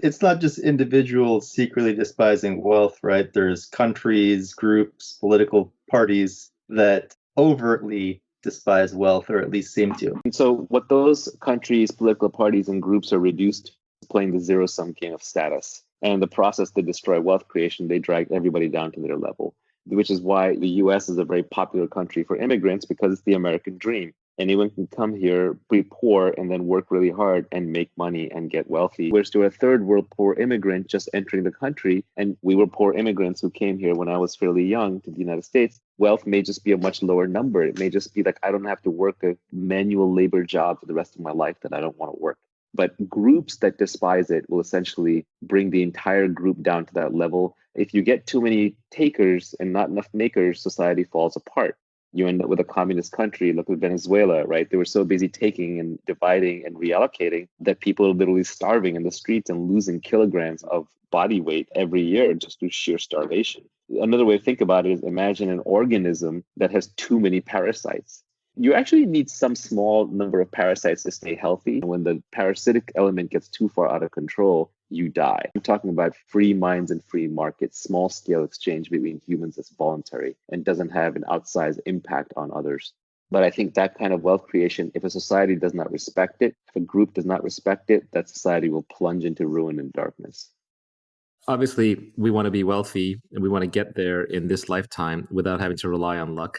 it's not just individuals secretly despising wealth, right? There's countries, groups, political parties that overtly despise wealth, or at least seem to. And so what those countries, political parties, and groups are reduced to is playing the zero-sum game of status. And in the process to destroy wealth creation, they drag everybody down to their level, which is why the US is a very popular country for immigrants because it's the American dream. Anyone can come here, be poor, and then work really hard and make money and get wealthy. Whereas to a third world poor immigrant just entering the country, and we were poor immigrants who came here when I was fairly young to the United States, wealth may just be a much lower number. It may just be like, I don't have to work a manual labor job for the rest of my life that I don't want to work. But groups that despise it will essentially bring the entire group down to that level. If you get too many takers and not enough makers, society falls apart. You end up with a communist country. Look at Venezuela, right? They were so busy taking and dividing and reallocating that people are literally starving in the streets and losing kilograms of body weight every year just through sheer starvation. Another way to think about it is imagine an organism that has too many parasites. You actually need some small number of parasites to stay healthy. When the parasitic element gets too far out of control, you die. I'm talking about free minds and free markets, small scale exchange between humans that's voluntary and doesn't have an outsized impact on others. But I think that kind of wealth creation, if a society does not respect it, if a group does not respect it, that society will plunge into ruin and darkness. Obviously, we want to be wealthy and we want to get there in this lifetime without having to rely on luck.